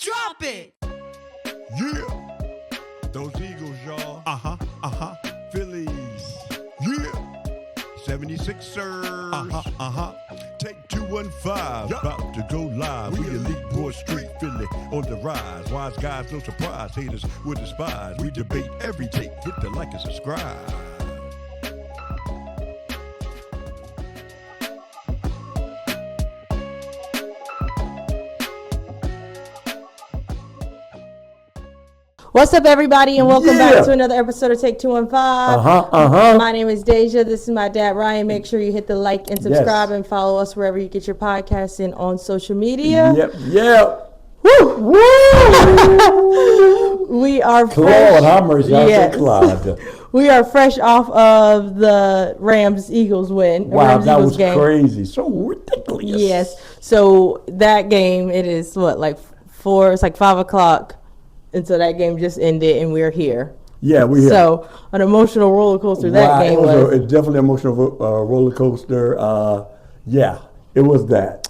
Drop it. Yeah. Those Eagles, y'all. Phillies. Yeah. 76ers. Take 215. About to go live. We elite boy street Philly on the rise. Wise guys, no surprise. Haters will despise. We debate every take. Hit the like and subscribe. What's up, everybody, and welcome back to another episode of Take 215. My name is Deja. This is my dad, Ryan. Make sure you hit the like and subscribe and follow us wherever you get your podcasts and on social media. Yep. Woo! We are fresh. We are fresh off of the Rams-Eagles win. Wow, that was crazy. So ridiculous. Yes. So that game, it is like 4, it's like 5 o'clock. And so that game just ended, and we're here. Yeah, we're here. So an emotional roller coaster that game was. It's definitely an emotional roller coaster. Yeah, it was that.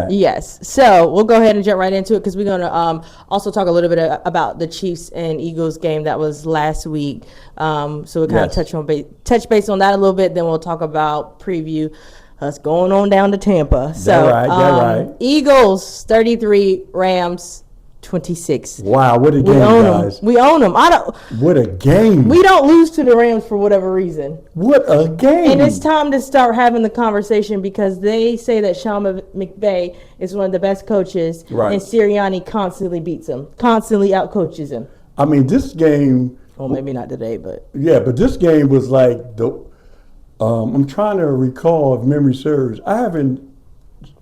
Yes. So we'll go ahead and jump right into it because we're going to also talk a little bit about the Chiefs and Eagles game that was last week. So we'll kind of touch base on that a little bit. Then we'll talk about preview us going on down to Tampa. So right. Eagles 33, Rams 26. Wow, what a game, guys. We own them. What a game. We don't lose to the Rams for whatever reason. What a game. And it's time to start having the conversation because they say that Sean McVay is one of the best coaches, and Sirianni constantly beats him, constantly outcoaches him. I mean, this game. Well, maybe not today, but. Yeah, but this game was like I'm trying to recall if memory serves. I haven't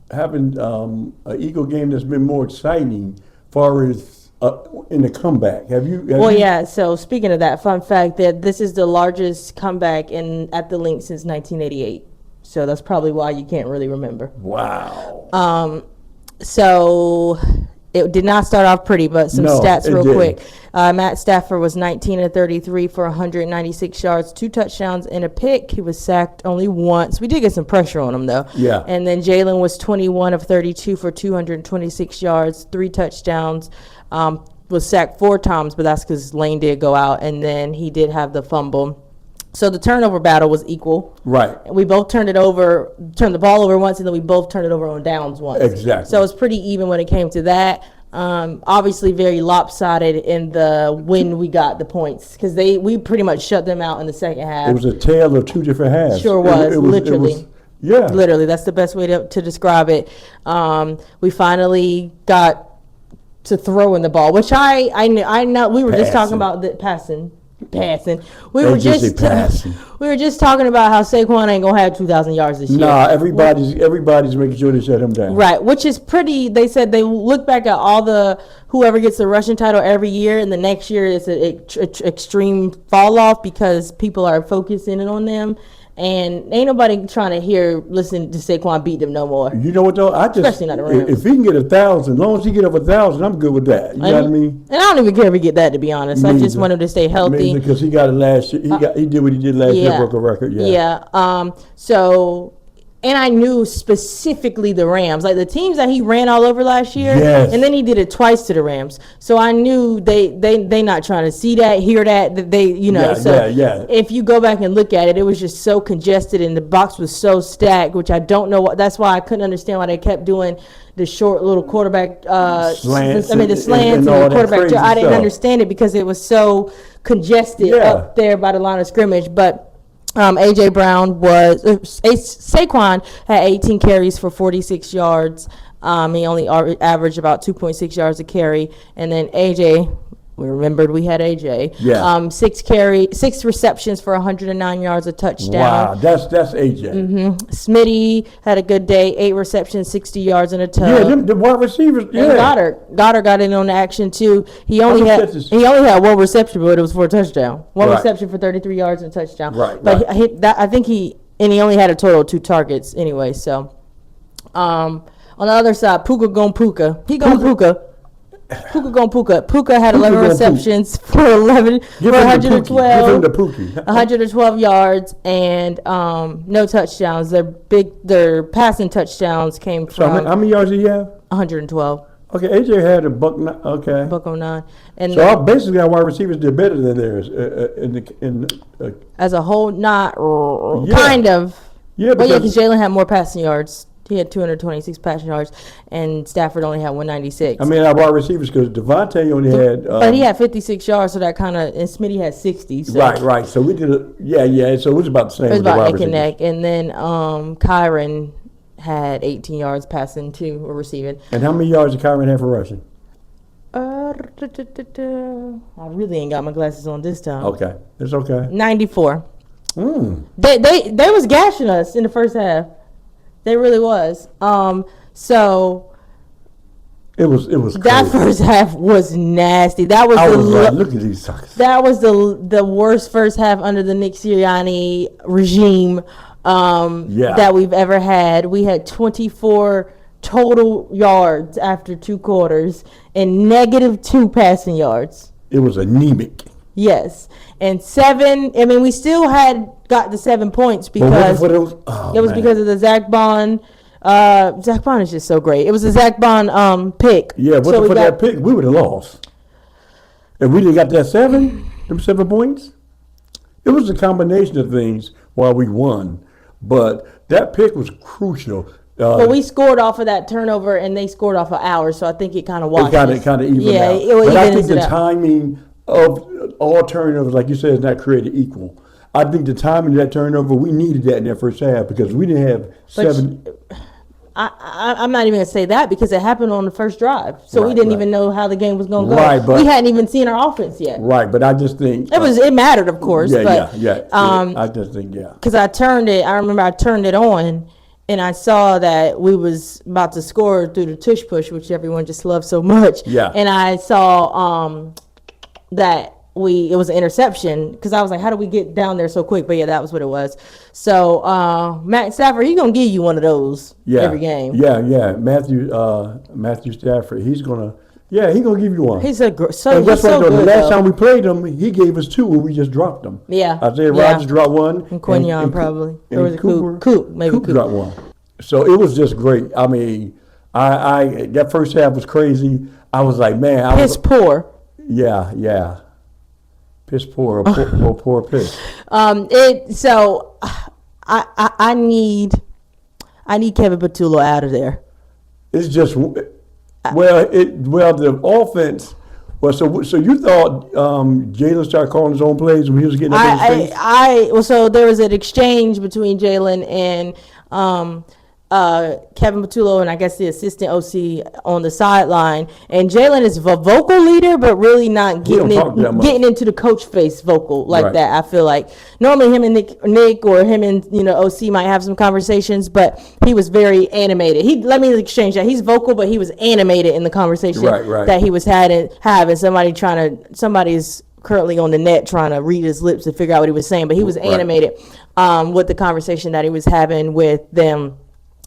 an Eagle game that's been more exciting far as in the comeback. Have you? Yeah. So speaking of that, fun fact that this is the largest comeback at the Link since 1988. So that's probably why you can't really remember. Wow. So it did not start off pretty, but some stats real quick. Matt Stafford was 19 of 33 for 196 yards, 2 touchdowns, and a pick. He was sacked only once. We did get some pressure on him, though. Yeah. And then Jalen was 21 of 32 for 226 yards, 3 touchdowns. Was sacked 4 times, but that's because Lane did go out, and then he did have the fumble. So the turnover battle was equal. Right. We both turned the ball over once, and then we both turned it over on downs once. Exactly. So it was pretty even when it came to that. Obviously very lopsided in the when we got the points because we pretty much shut them out in the second half. It was a tale of 2 different halves. Sure was, literally. Yeah. Literally, that's the best way to describe it. We finally got to throwing the ball, which I know we were just talking about the passing. We were just talking about how Saquon ain't gonna have 2,000 yards this year. Nah, everybody's making sure they shut him down. Right, which is pretty. They said they look back at whoever gets the rushing title every year, and the next year it's an extreme fall off because people are focusing in on them. And ain't nobody trying to listen to Saquon beat them no more. You know what though? Especially not the Rams. If he can get 1,000, as long as he get over 1,000, I'm good with that. You know what I mean? And I don't even care if he get that, to be honest. I just want him to stay healthy. Because he got it last year. He did what he did last year, broke a record. Yeah. And I knew specifically the Rams, like the teams that he ran all over last year. Yes. And then he did it twice to the Rams. So I knew they not trying to see that, hear that if you go back and look at it, it was just so congested and the box was so stacked, which I don't know that's why I couldn't understand why they kept doing the short little quarterback slants and the quarterback. I didn't understand it because it was so congested up there by the line of scrimmage, but Saquon had 18 carries for 46 yards. He only averaged about 2.6 yards a carry. And then AJ, we remembered we had AJ. Yeah. 6 receptions for 109 yards, a touchdown. Wow, that's AJ. Mm-hmm. Smitty had a good day, 8 receptions, 60 yards, and a touchdown. Yeah, the wide receivers. Yeah. And Goddard got in on the action too. He only had 1 reception, but it was for a touchdown. One reception for 33 yards and a touchdown. Right. But I think he only had a total of 2 targets anyway. So, on the other side, Puka gon' Puka. He gon' Puka. Puka had 11 receptions for 112 yards and no touchdowns. Their passing touchdowns came from. So how many yards did he have? 112. Okay, AJ had a buck. Okay, buck 09. And so basically, our wide receivers did better than theirs as a whole, not yeah. kind of. Yeah, because Jalen had more passing yards. He had 226 passing yards, and Stafford only had 196. I mean, our wide receivers, because Devontae only had. But he had 56 yards, so that kind of, and Smitty had 60. So. Right. So we did so it was about the same. It was about neck and receivers. neck. And then Kyron had 18 yards passing too, or receiving. And how many yards did Kyron have for rushing? I really ain't got my glasses on this time. Okay, it's okay. 94. They was gashing us in the first half. They really was. So it was that crazy. first half was nasty. That was look at these suckers. That was the worst first half under the Nick Sirianni regime that we've ever had. We had 24 total yards after 2 quarters and -2 passing yards. It was anemic. Yes. And 7, I mean, we still got the 7 points because it was because of the Zach Bond. Zach Bond is just so great. It was a Zach Bond pick. Yeah, for that pick, we would have lost. If we didn't got that 7 points, it was a combination of things while we won. But that pick was crucial. But we scored off of that turnover, and they scored off of ours, so I think it kind of washed. It kind of evened out. But I think the timing of all turnovers, like you said, is not created equal. I think the timing of that turnover, we needed that in that first half because we didn't have 7. I'm not even going to say that because it happened on the first drive. So we didn't even know how the game was going to go. Right, but we hadn't even seen our offense yet. Right, but I just think... It mattered, of course. Yeah. I just think, because I remember I turned it on, and I saw that we was about to score through the tush push, which everyone just loves so much. Yeah. And I saw that it was an interception because I was like, how do we get down there so quick? But yeah, that was what it was. So Matt Stafford, he's gonna give you one of those every game. Yeah. Matthew Stafford, he's gonna give you one. He's and that's right. The last time we played him, he gave us 2 where we just dropped them. Yeah. Isaiah Rodgers dropped 1. And Quinion probably. And or was it Coop? Maybe Coop dropped 1. So it was just great. I mean, I that first half was crazy. I was like, man. Piss poor. Yeah. Piss poor. Poor piss. So I need Kevin Patullo out of there. It's just the offense. Well, so you thought Jalen started calling his own plays when he was getting up in his face? So there was an exchange between Jalen and Kevin Patullo and I guess the assistant OC on the sideline. And Jalen is a vocal leader, but really not getting into the coach face vocal like that. I feel like normally him and Nick or him and OC might have some conversations, but he was very animated. Let me exchange that. He's vocal, but he was animated in the conversation that he was having. Somebody's currently on the net trying to read his lips to figure out what he was saying, but he was animated with the conversation that he was having with them.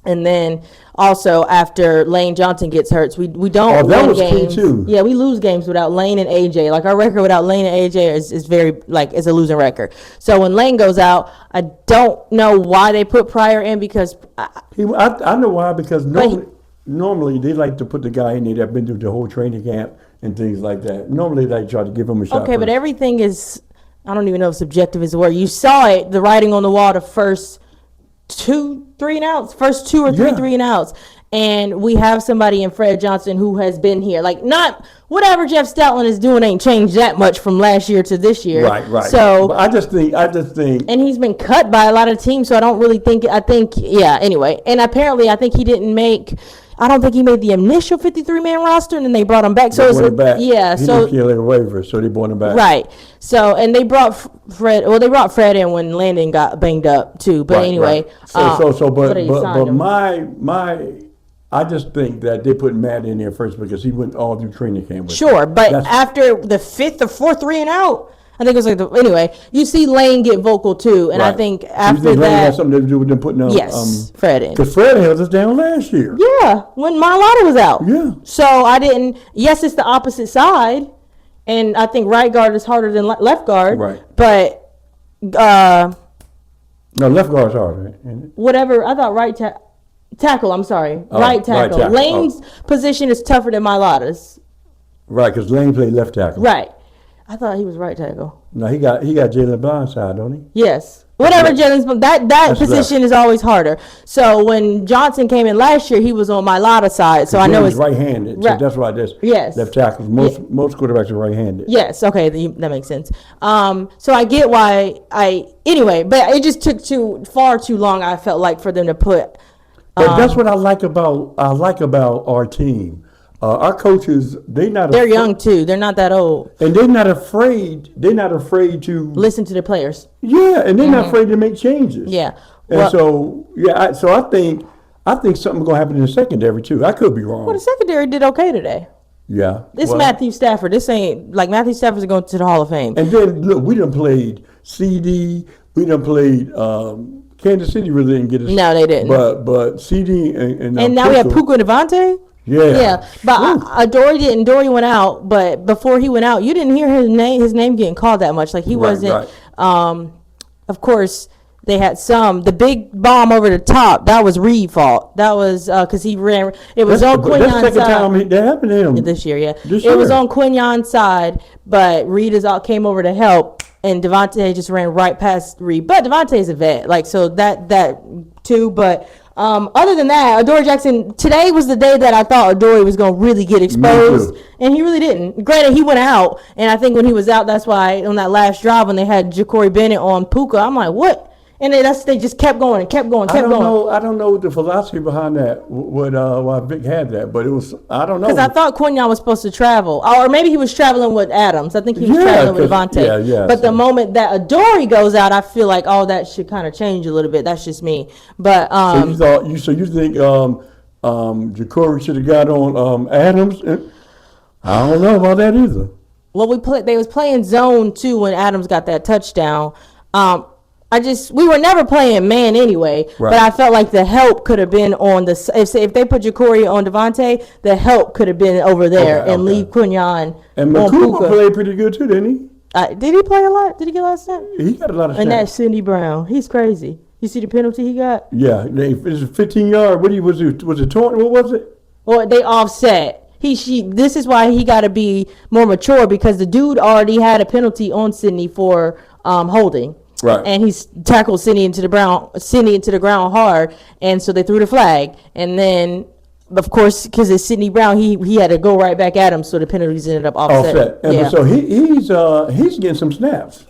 And then also after Lane Johnson gets hurt, we don't win games. Key too. Yeah, we lose games without Lane and AJ. Like our record without Lane and AJ is very is a losing record. So when Lane goes out, I don't know why they put Pryor in because I know why because normally they like to put the guy in there that's been through the whole training camp and things like that. Normally they try to give him a shot. Okay, but everything is I don't even know if subjective is the word. You saw it, the writing on the wall, the first 2 3 and outs, first 2 or 3 3 and outs, and we have somebody in Fred Johnson who has been here. Like not whatever Jeff Stoutland is doing ain't changed that much from last year to this year. Right. So but I just think, and he's been cut by a lot of teams, so I don't really think. Anyway, and apparently I think he didn't make. I don't think he made the initial 53-man roster, and then they brought him back. So he didn't kill a waiver, so they brought him back. Right. So and they brought Fred. Well, they brought Fred in when Landon got banged up too. But anyway. But I just think that they put Matt in there first because he went all through training camp. Sure, but after the 5th or 4th 3 and out. I think it was anyway, you see Lane get vocal too, and I think after that... Lane has something to do with them putting Fred in. Because Fred held us down last year. Yeah, when Marlotta was out. Yeah. So it's the opposite side, and I think right guard is harder than left guard. Right. But... no, left guard's harder, isn't it? Whatever, I thought right tackle... Tackle, I'm sorry. Right tackle. Lane's position is tougher than Mailata's. Right, because Lane played left tackle. Right. I thought he was right tackle. No, he got Jalen Blindside, don't he? Yes. Whatever Jalen's, that position is always harder. So when Johnson came in last year, he was on Mailata's side. So I know it's right-handed. So that's why this left tackles. Most quarterbacks are right-handed. Yes. Okay, that makes sense. So I get why anyway, but it just took far too long. I felt like for them to put. That's what I like about our team. Our coaches, they're young too. They're not that old, and they're not afraid. They're not afraid to listen to the players. Yeah, and they're not afraid to make changes. Yeah, and so I think something's gonna happen in the secondary too. I could be wrong. Well, the secondary did okay today. Yeah, this Matthew Stafford. This ain't like Matthew Stafford's going to the Hall of Fame. And then look, we done played CD. We done played. Kansas City really didn't get us. No, they didn't. But CD and now we have Puka and Devontae. Yeah. But Adoree didn't. Adoree went out, but before he went out, you didn't hear his name getting called that much. Like he wasn't. Right. Of course, they had the big bomb over the top. That was Reed's fault. That was because he ran. It was on Quignon's side. That's the second time that happened to him this year. Yeah, it was on Quignon's side, but Reed came over to help, and Devontae just ran right past Reed. But Devontae's a vet, like so that too, but. Other than that, Adoree Jackson, today was the day that I thought Adoree was going to really get exposed, and he really didn't. Granted, he went out, and I think when he was out, that's why on that last drive when they had Ja'Cory Bennett on Puka, I'm like, what? And they just kept going and kept going. I don't know the philosophy behind that. Why Vic had that, but it was I don't know. Because I thought Quinyon was supposed to travel, or maybe he was traveling with Adams. I think he was traveling with Devontae. Yeah. But the moment that Adoree goes out, I feel like all that should kind of change a little bit. That's just me. But so you think Ja'Cory should have got on Adams? I don't know about that either. Well, they was playing zone 2 when Adams got that touchdown. We were never playing man anyway, right. But I felt like the help could have been on if they put Ja'Cory on Devontae, the help could have been over there and leave Quinyon. And McCooper played pretty good too, didn't he? Did he play a lot? Did he get a lot of snaps? He got a lot of snaps. And that's Cindy Brown. He's crazy. You see the penalty he got? Yeah, it was a 15-yard. Was it torn? What was it? Well, they offset. This is why he got to be more mature because the dude already had a penalty on Sydney for holding. Right. And he's tackled Sydney into the ground hard, and so they threw the flag. And then, of course, because it's Sydney Brown, he had to go right back at him, so the penalties ended up offset. And so he's getting some snaps.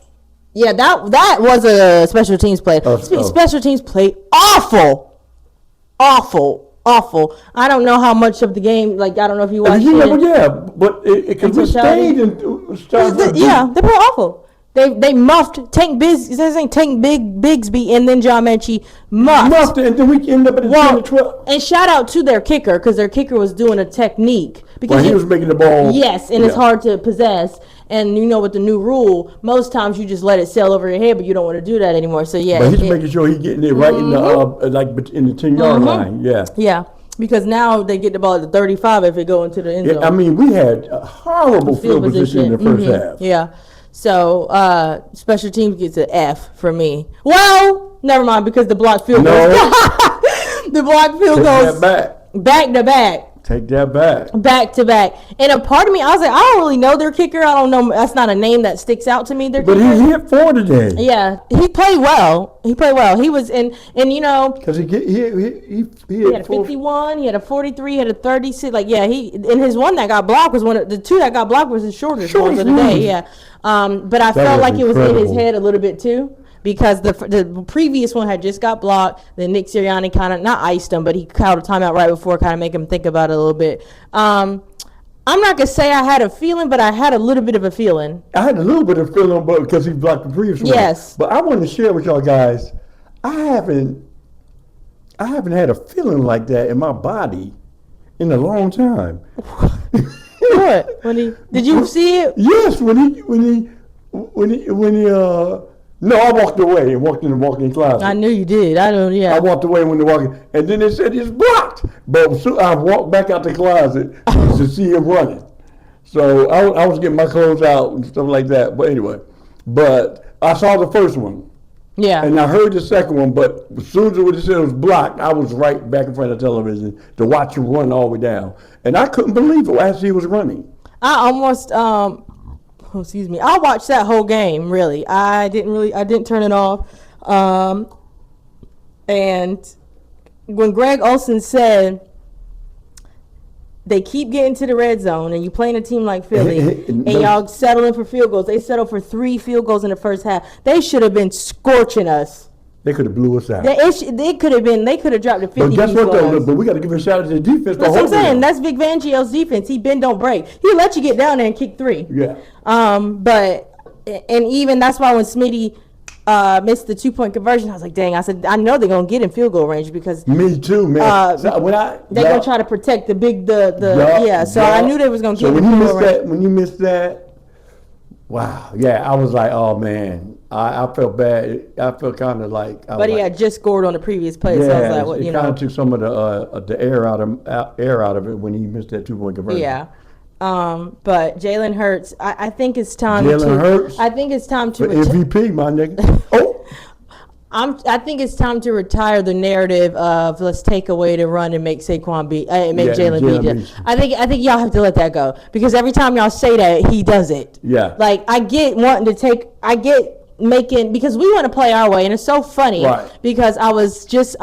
Yeah, that was a special teams play. Special teams played awful. I don't know how much of the game, like, I don't know if you watched it. Yeah, but because we stayed and started. Yeah, they played awful. They muffed Tank Bigsby and then John Mechie muffed. And then we ended up at the 10-12. And shout out to their kicker because their kicker was doing a technique. Because he was making the ball. Yes, and it's hard to possess. And you know, with the new rule, most times you just let it sail over your head, but you don't want to do that anymore. So yeah. But he's making sure he's getting it right in the in the 10-yard line. Yeah. Yeah. Because now they get the ball at the 35 if it go into the end zone. I mean, we had a horrible field position in the first half. Yeah. So, special teams gets an F for me. Well, never mind, because the blocked field goes. The blocked field goes back to back. Take that back. Back to back. And a part of me, I was like, I don't really know their kicker. I don't know. That's not a name that sticks out to me. But he hit 4 today. Yeah. He played well. He was in, and you know. Because he had a 51, he had a 43, he had a 36. Like, yeah, and his one that got blocked was the two that got blocked was his shortest ones of the day. Yeah. But I felt like it was in his head a little bit too. Because the previous one had just got blocked. Then Nick Sirianni kind of, not iced him, but he called a timeout right before, kind of make him think about it a little bit. I'm not going to say I had a feeling, but I had a little bit of a feeling. I had a little bit of a feeling because he blocked the previous one. Yes. But I want to share with y'all guys, I haven't had a feeling like that in my body in a long time. What? Did you see it? Yes, when he no, I walked away and walked in the walk-in closet. I knew you did. I walked away when the walk-in, and then they said it's blocked. But so I walked back out the closet to see him running. So I was getting my clothes out and stuff like that. But anyway, I saw the first one. Yeah. And I heard the second one, but as soon as it was blocked, I was right back in front of the television to watch him run all the way down. And I couldn't believe it as he was running. I almost, excuse me, I watched that whole game, really. I didn't turn it off. And when Greg Olsen said, they keep getting to the red zone, and you playing a team like Philly, and y'all settling for field goals. They settled for 3 field goals in the first half. They should have been scorching us. They could have blew us out. They could have dropped the 50. But guess what, though? But we got to give a shout out to the defense. That's what I'm saying. That's Vic Fangio's defense. He bend, don't break. He'll let you get down there and kick 3. Yeah. And even that's why when Smitty missed the 2-point conversion, I was like, dang, I said, I know they're going to get in field goal range because. Me too, man. They're going to try to protect the big, so I knew they was going to get in field goal range. When you missed that, wow. Yeah, I was like, oh, man. I felt bad. I felt kind of like. But he had just scored on the previous play, so I was like, it kind of took some of the air out of it when he missed that 2-point conversion. Yeah. But Jalen Hurts, I think it's time I think it's time to MVP, my nigga. Oh. I think it's time to retire the narrative of let's take away the run and make Saquon Jalen beat. I think y'all have to let that go because every time y'all say that, he does it. Yeah. Like I get making because we want to play our way, and it's so funny because I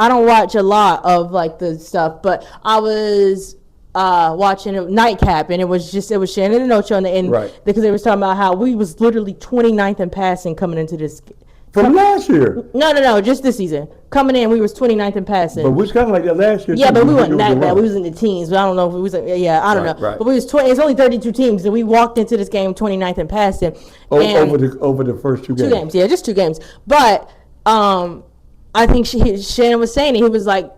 don't watch a lot of like the stuff, but I was watching a nightcap, and it was Shannon and Ocho on the end because they was talking about how we was literally 29th in passing coming into this. From last year? No, just this season. Coming in, we was 29th in passing. But we was kind of like that last year. Yeah, but we wasn't that bad. We was in the teens, but I don't know if it was. I don't know. Right. But we was it's only 32 teams, and we walked into this game 29th in passing. Over the first 2 games. 2 games, yeah, just 2 games. But I think Shannon was saying it. He was like,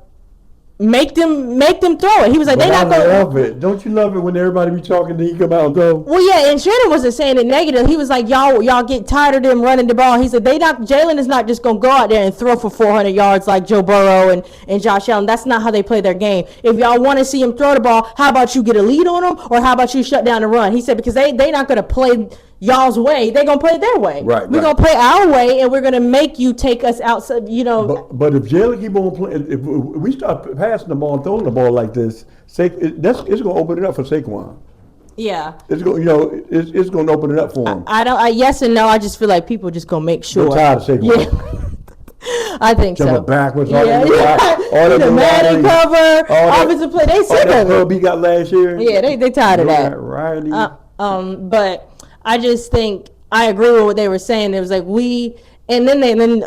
make them throw it. He was like, they not going to love it. Don't you love it when everybody be talking, then he come out and go? Well, yeah, and Shannon wasn't saying it negative. He was like, y'all get tired of them running the ball. He said Jalen is not just going to go out there and throw for 400 yards like Joe Burrow and Josh Allen. That's not how they play their game. If y'all want to see him throw the ball, how about you get a lead on them, or how about you shut down the run? He said because they not going to play y'all's way, they're going to play their way. We're going to play our way, and we're going to make you take us outside, But if Jalen keep on playing, if we start passing the ball and throwing the ball like this, it's going to open it up for Saquon. Yeah. It's going to open it up for him. Yes and no. I just feel like people just going to make sure. They're tired of Saquon. Yeah. I think Jumping so. backwards. All the Madden cover, offensive play. They sick of it. He got last year. Yeah, they tired of that. Right. But I just think I agree with what they were saying. It was like and then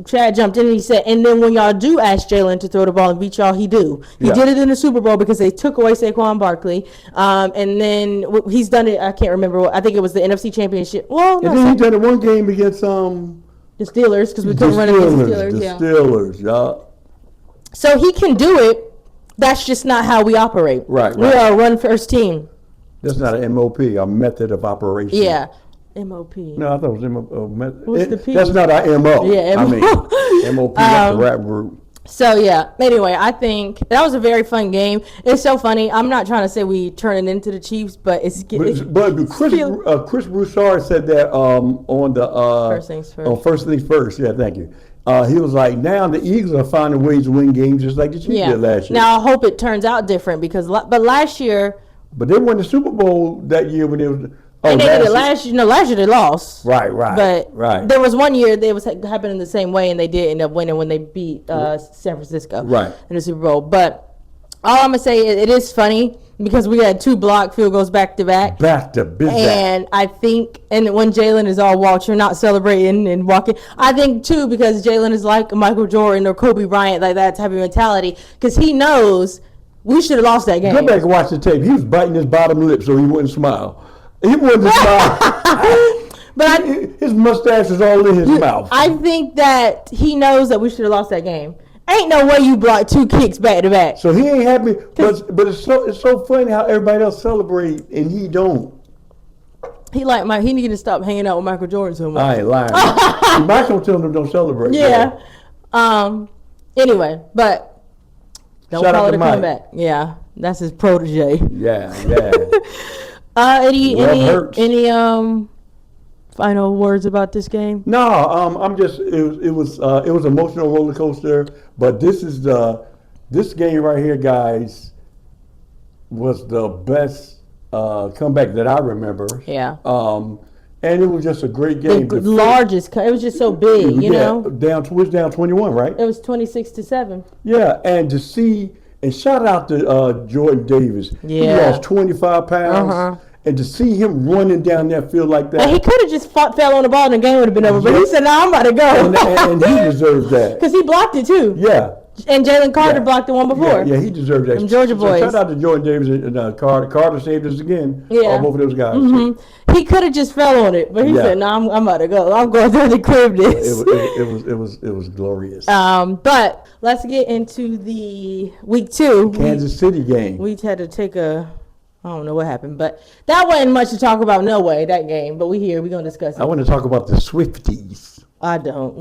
Chad jumped in and he said, and then when y'all do ask Jalen to throw the ball and beat y'all, he do. He did it in the Super Bowl because they took away Saquon Barkley. And then he's done it. I can't remember. I think it was the NFC Championship. Well, and then he done it one game against the Steelers because we couldn't run against the Steelers. The Steelers, yeah. So he can do it. That's just not how we operate. Right. We are a run-first team. That's not an MOP, a method of operation. Yeah. MOP. No, I thought it was MOP. What's the P? That's not our MO. Yeah, MOP, that's the rap group. So, yeah. Anyway, I think that was a very fun game. It's so funny. I'm not trying to say we turn it into the Chiefs, but But Chris Broussard said that on the First Things First. On First Things First. Yeah, thank you. He was like, now the Eagles are finding ways to win games just like the Chiefs did last year. Now, I hope it turns out different because last year. But they won the Super Bowl that year when they was. And they did it last year. No, last year they lost. Right. But there was one year it was happening the same way, and they did end up winning when they beat San Francisco in the Super Bowl. But all I'm gonna say is it is funny because we had 2 blocked field goals back to back. And I think, and when Jalen is all watching, not celebrating and walking, I think too because Jalen is like Michael Jordan or Kobe Bryant, like that type of mentality, because he knows we should have lost that game. Go back and watch the tape. He was biting his bottom lip so he wouldn't smile. He wouldn't smile. But his mustache is all in his mouth. I think that he knows that we should have lost that game. Ain't no way you blocked 2 kicks back to back. So he ain't happy. But it's so funny how everybody else celebrate and he don't. He need to stop hanging out with Michael Jordan so much. I ain't lying. Michael telling him don't celebrate. Yeah. Anyway, but don't call it a comeback. Yeah, that's his protege. Yeah. Any final words about this game? No, I'm just it was emotional roller coaster, but this game right here, guys, was the best comeback that I remember. Yeah. And it was just a great game. The largest. It was just so big, you know. Down 21, right? It was 26-7. Yeah, and to see and shout out to Jordan Davis. Yeah. He lost 25 pounds. And to see him running down that field like that. And he could have just fell on the ball and the game would have been over. But he said, "No, I'm about to go." And he deserved that. Because he blocked it too. Yeah. And Jalen Carter blocked the one before. Yeah, he deserved that. From Georgia boys. Shout out to Jordan Davis and Carter. Carter saved us again. Yeah. Both of those guys. He could have just fell on it, but he said, "No, I'm about to go. I'm going through the crib this." It was glorious. But let's get into the week 2. Kansas City game. We had to take I don't know what happened, but that wasn't much to talk about. No way, that game. But we're gonna discuss it. I want to talk about the Swifties. I don't.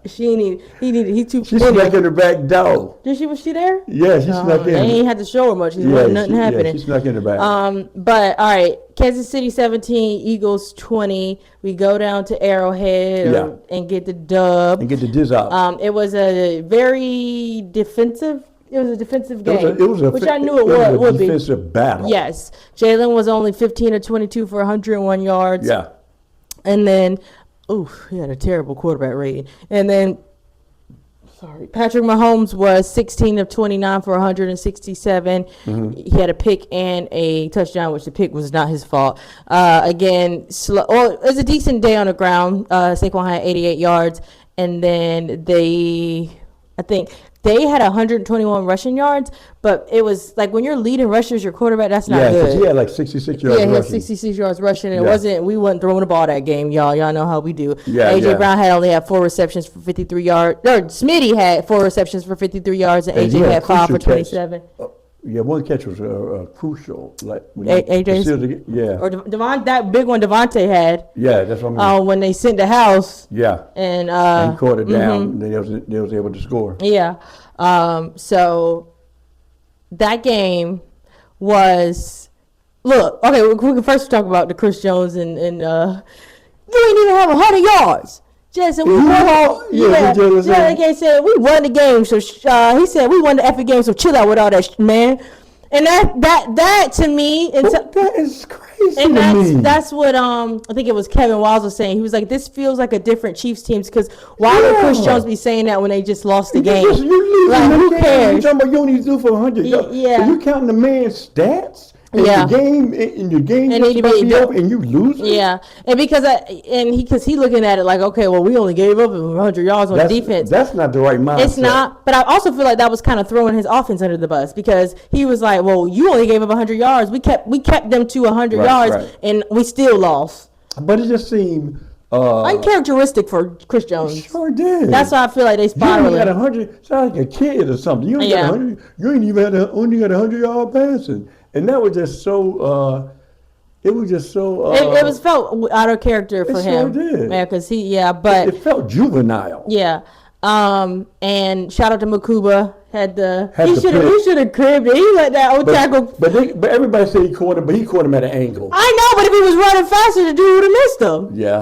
He too. She snuck in her back door. Was she there? Yeah, she snuck in. They ain't had to show her much. Nothing happening. Yeah, she snuck in her back. But all right, Kansas City 17, Eagles 20. We go down to Arrowhead and get the dub. And get the diz out. It was a very defensive. It was a defensive game, which I knew it would be. Defensive battle. Yes, Jalen was only 15 of 22 for 101 yards. Yeah. And then, he had a terrible quarterback rating. And then, Patrick Mahomes was 16 of 29 for 167. He had a pick and a touchdown, which the pick was not his fault. Again, it was a decent day on the ground. Saquon had 88 yards. And then I think they had 121 rushing yards, but it was like when you're leading rushers, your quarterback, that's not good. Yeah, he had like 66 yards rushing. Yeah, he had 66 yards rushing. And we wasn't throwing the ball that game, y'all. Y'all know how we do. A.J. Brown only had 4 receptions for 53 yards. Smitty had 4 receptions for 53 yards, and A.J. had 5 for 27. Yeah, one catch was crucial. Like AJ's, or that big one Devontae had. Yeah, that's what I mean. When they sent the house. Yeah. And caught it down. They was able to score. Yeah. So that game was. Look, okay. We can first talk about the Chris Jones and you ain't even have 100 yards. Jason, we won. They said we won the game, so he said we won the effing game. So chill out with all that, man. And that to me, that is crazy. And that's what I think it was Kevin Wiles was saying. He was like, this feels like a different Chiefs teams because why would Chris Jones be saying that when they just lost the game? Who cares? You talking about you only do for 100? Yeah. Are you counting the man's stats? In your game, and you lose it? Yeah, and because he looking at it like, okay, well, we only gave up 100 yards on defense. That's not the right mindset. It's not, but I also feel like that was kind of throwing his offense under the bus because he was like, well, you only gave up 100 yards. We kept them to 100 yards, and we still lost. But it just seemed uncharacteristic for Chris Jones. Sure did. That's why I feel like they spiraling. You only got 100, sound like a kid or something. You only got 100. You ain't even only got 100-yard passing. And that was just so. It was just so. It was felt out of character for him. It sure did. Yeah, because but it felt juvenile. Yeah. And shout out to Makuba. He should have cribbed it. He let that old tackle. But everybody said he caught him, but he caught him at an angle. I know, but if he was running faster, the dude would have missed him. Yeah.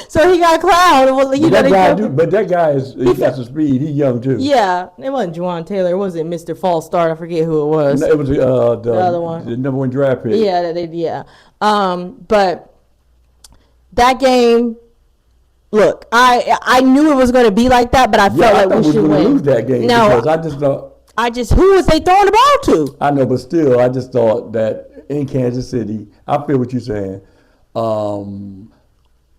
So he got clowned. But that guy he got some speed. He's young too. Yeah, it wasn't Juwan Taylor. It wasn't Mr. False Start. I forget who it was. No, it was the other one, the number 1 draft pick. Yeah, but that game. Look, I knew it was going to be like that, but I felt like we should win. Lose that game because I just thought. Who was they throwing the ball to? I know, but still, I just thought that in Kansas City, I feel what you're saying.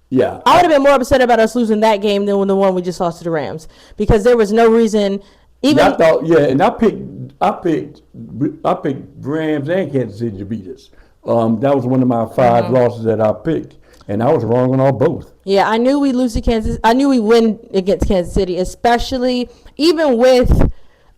Yeah, I would have been more upset about us losing that game than the one we just lost to the Rams because there was no reason. I thought, and I picked Rams and Kansas City to beat us. That was one of my 5 losses that I picked. And I was wrong on all both. Yeah, I knew we'd lose to Kansas. I knew we win against Kansas City, especially even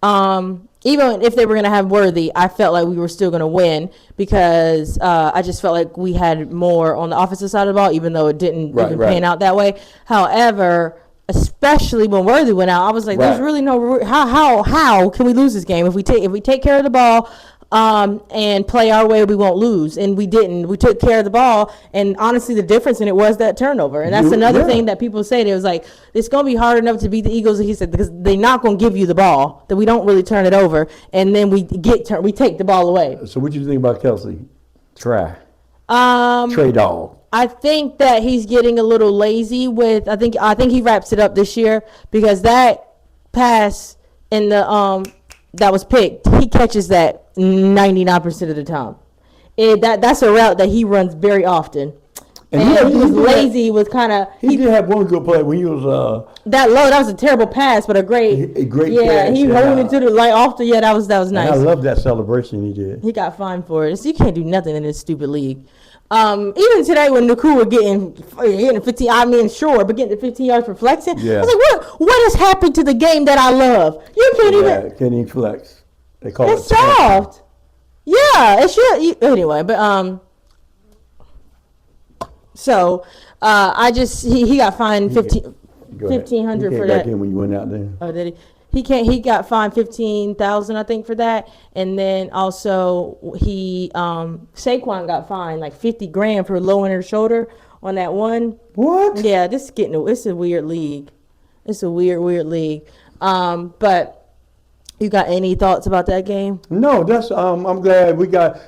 if they were going to have Worthy. I felt like we were still going to win because I just felt like we had more on the offensive side of the ball, even though it didn't pan out that way. However, especially when Worthy went out, I was like, "There's really no how can we lose this game if we take care of the ball and play our way, we won't lose. And we didn't. We took care of the ball. And honestly, the difference in it was that turnover. And that's another thing that people say. It was like, it's going to be hard enough to beat the Eagles. He said, because they're not going to give you the ball, that we don't really turn it over. And then we take the ball away. So what do you think about Kelsey? Trey Dog. I think that he's getting a little lazy with, I think he wraps it up this year, because that pass in the, that was picked, he catches that 99% of the time. That's a route that he runs very often. And he was lazy with kind of. He did have one good play when he was. That was a terrible pass, but a great pass. He rolled into the off the. Yeah, that was nice. And I love that celebration he did. He got fined for it. So you can't do nothing in this stupid league. Even today when Nakua getting 15, I mean, sure, but getting the 15 yards for flexing. Yeah. I was like, what has happened to the game that I love? You can't even flex. They call it's soft. Yeah, it should. Anyway, but so he got fined $1,500 for that. When you went out there. Oh, did he? He got fined $15,000, I think, for that. And then also Saquon got fined like $50,000 for lowering her shoulder on that one. What? Yeah, it's a weird league. It's a weird league. But you got any thoughts about that game? No, I'm glad we got.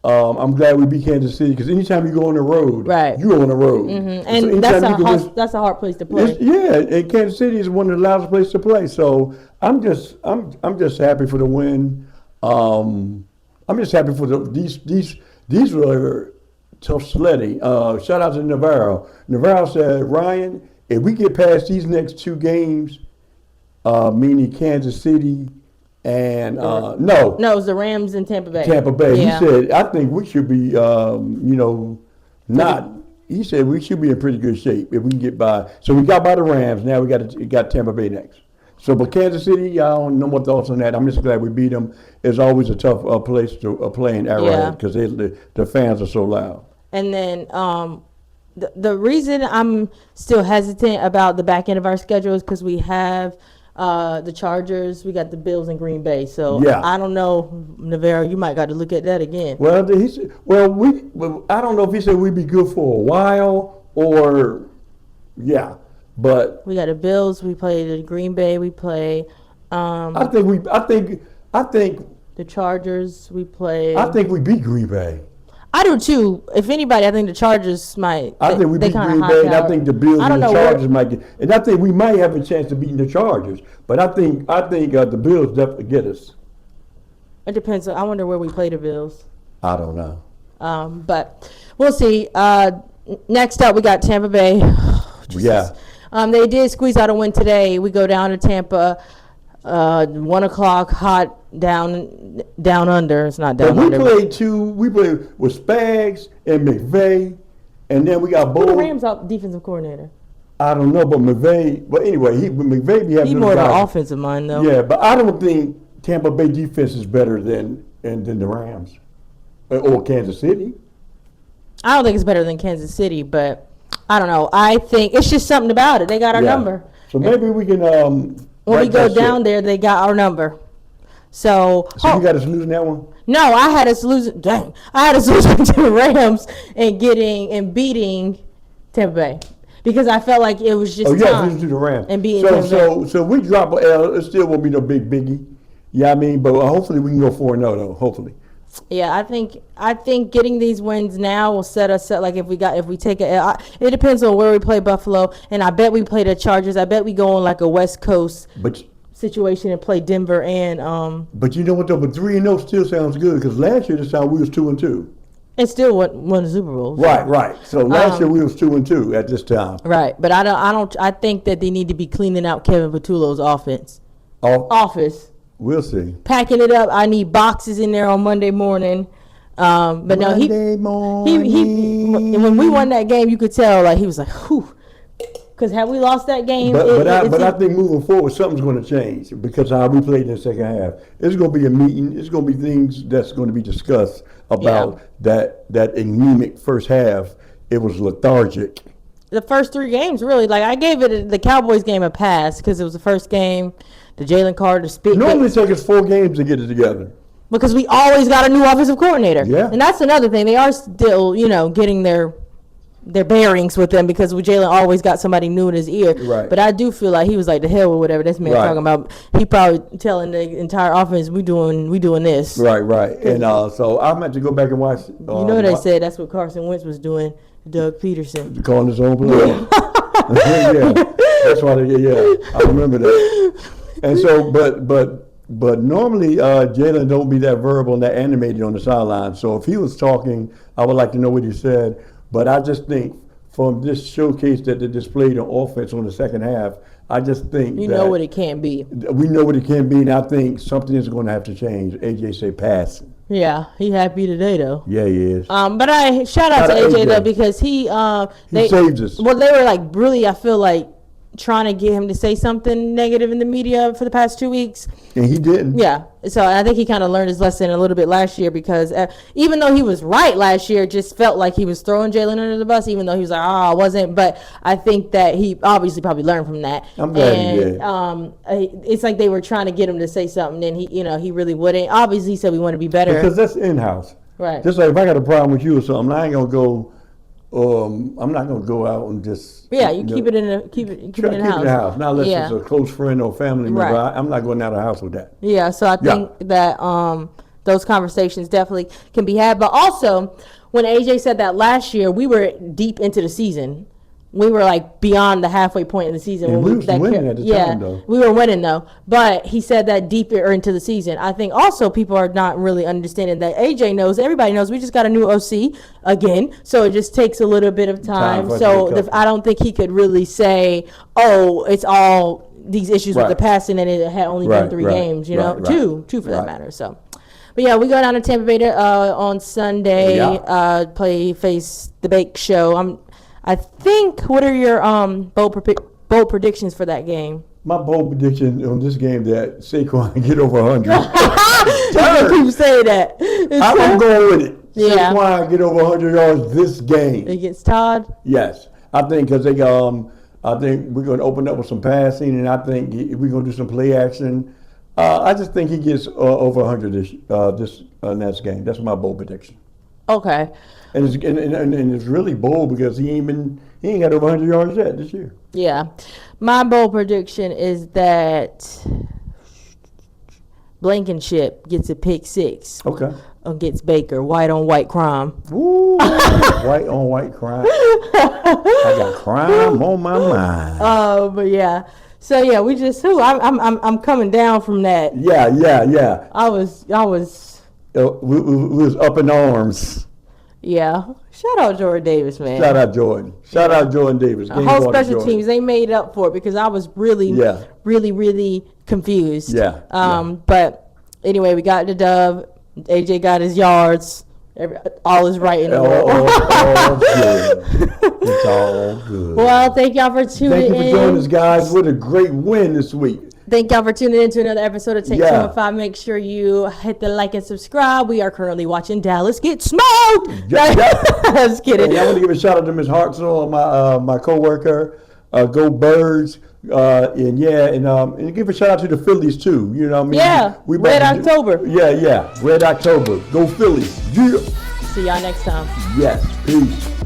I'm glad we beat Kansas City, because anytime you go on the road, you're on the road. Mm-hmm. And that's a hard place to play. And Kansas City is one of the loudest places to play. So I'm just happy for the win. I'm just happy for these were tough sledding. Shout out to Navarro. Navarro said, Ryan, if we get past these next two games, meaning Kansas City and no, it was the Rams in Tampa Bay. Yeah. He said, I think we should be, not. He said we should be in pretty good shape if we can get by. So we got by the Rams. Now we got Tampa Bay next. So, but Kansas City, I don't know what thoughts on that. I'm just glad we beat them. It's always a tough place to play in Arrowhead, because the fans are so loud. And then the reason I'm still hesitant about the back end of our schedule is because we have the Chargers, we got the Bills and Green Bay. So I don't know, Navarro, you might got to look at that again. Well, he said, I don't know if he said we'd be good for a while or, but we got the Bills, we play the Green Bay, we play. I think the Chargers, we play. I think we beat Green Bay. I do too. If anybody, I think the Chargers might. I think we beat Green Bay, and I think the Bills and the Chargers might get. And I think we might have a chance of beating the Chargers. But I think the Bills definitely get us. It depends. I wonder where we play the Bills. I don't know. But we'll see. Next up, we got Tampa Bay. They did squeeze out a win today. We go down to Tampa. 1 o'clock, hot down under. It's not down under. We played with Spags and McVay, and then we got Bull. Who the Rams defensive coordinator? I don't know, but McVay. But anyway, McVay be having. He's more of an offensive mind, though. Yeah, but I don't think Tampa Bay defense is better than the Rams or Kansas City. I don't think it's better than Kansas City, but I don't know. I think it's just something about it. They got our number. So maybe we can. When we go down there, they got our number. So you got us losing that one? No, I had us losing. Dang, I had us losing to the Rams and beating Tampa Bay, because I felt like it was just losing to the Rams and beating Tampa Bay. So we drop a L. It still won't be no biggie. Yeah, I mean, but hopefully we can go 4-0 though. Hopefully. Yeah, I think getting these wins now will set us up. Like if we take it depends on where we play Buffalo, and I bet we play the Chargers. I bet we go on like a West Coast situation and play Denver and. But you know what though? But 3-0 still sounds good, because last year this time we was 2-2. And still won the Super Bowl. So. Right. So last year we was 2-2 at this time. Right, but I think that they need to be cleaning out Kevin Patullo's offense. Office. We'll see. Packing it up. I need boxes in there on Monday morning. But no, he when we won that game, you could tell like he was like, whew. Because had we lost that game, I think moving forward, something's going to change, because how we played in the second half. It's going to be a meeting. It's going to be things that's going to be discussed about that anemic first half. It was lethargic. The first 3 games, really. Like I gave the Cowboys game a pass because it was the first game. The Jalen Carter speak. Normally it takes us 4 games to get it together. because we always got a new offensive coordinator. Yeah. And that's another thing. They are still, getting their bearings with them because Jalen always got somebody new in his ear. Right. But I do feel like he was like, the hell with whatever this man talking about. He probably telling the entire offense, we doing this. Right. And so I'm going to go back and watch. They said that's what Carson Wentz was doing, Doug Peterson. Calling his own play. Yeah. That's why I remember that. And so, but normally Jalen don't be that verbal and that animated on the sideline. So if he was talking, I would like to know what he said. But I just think from this showcase that they displayed on offense on the second half, I just think you know what it can be. We know what it can be, and I think something is going to have to change. AJ say passing. Yeah, he happy today though. Yeah, he is. But I shout out to AJ though because he saved us. Well, they were like really, I feel like, trying to get him to say something negative in the media for the past 2 weeks. And he didn't. Yeah. So I think he kind of learned his lesson a little bit last year because even though he was right last year, it just felt like he was throwing Jalen under the bus, even though he was like, I wasn't. But I think that he obviously probably learned from that. I'm glad he did. It's like they were trying to get him to say something and he really wouldn't. Obviously he said we want to be better. Because that's in-house. Right. Just like if I got a problem with you or something, I ain't going to go. I'm not gonna go out and just keep it in the house. Not unless it's a close friend or family member. Right. I'm not going out of the house with that. Yeah, so I think that those conversations definitely can be had. But also, when AJ said that last year, we were deep into the season. We were like beyond the halfway point in the season. And we were winning at the time, though. We were winning though. But he said that deeper into the season. I think also people are not really understanding that AJ knows, everybody knows, we just got a new OC again. So it just takes a little bit of time. So I don't think he could really say, oh, it's all these issues with the passing and it had only been 3 games, two for that matter. So. But yeah, we go down to Tampa Bay on Sunday, face the Bake Show. I think. What are your bold predictions for that game? My bold prediction on this game that Saquon get over 100. You keep saying that. I'm going with it. Yeah. Saquon get over 100 yards this game against Todd. Yes, I think because I think we're going to open up with some passing, and I think we're going to do some play action. I just think he gets over 100 this next game. That's my bold prediction. Okay. And it's really bold because he ain't got over 100 yards yet this year. Yeah. My bold prediction is that Blankenship gets a pick 6. Okay. Against Baker. White on white crime. Ooh, white on white crime. I got crime on my mind. But yeah. So yeah, we just I'm coming down from that. Yeah. I was we was up in arms. Yeah. Shout out Jordan Davis, man. Shout out Jordan. Shout out Jordan Davis. Whole special teams, they made up for it because I was really confused. Yeah. But anyway, we got the dub. AJ got his yards. All is right in the world. All good. It's all good. Well, thank y'all for tuning in. Thank you for joining us, guys. What a great win this week. Thank y'all for tuning in to another episode of Take 215. Make sure you hit the like and subscribe. We are currently watching Dallas get smoked. Just kidding. I want to give a shout out to Ms. Hartzell, my co-worker. Go Birds. And give a shout out to the Phillies too. You know what I mean? Yeah. Red October. Yeah. Red October. Go Phillies. Yeah. See y'all next time. Yes. Peace.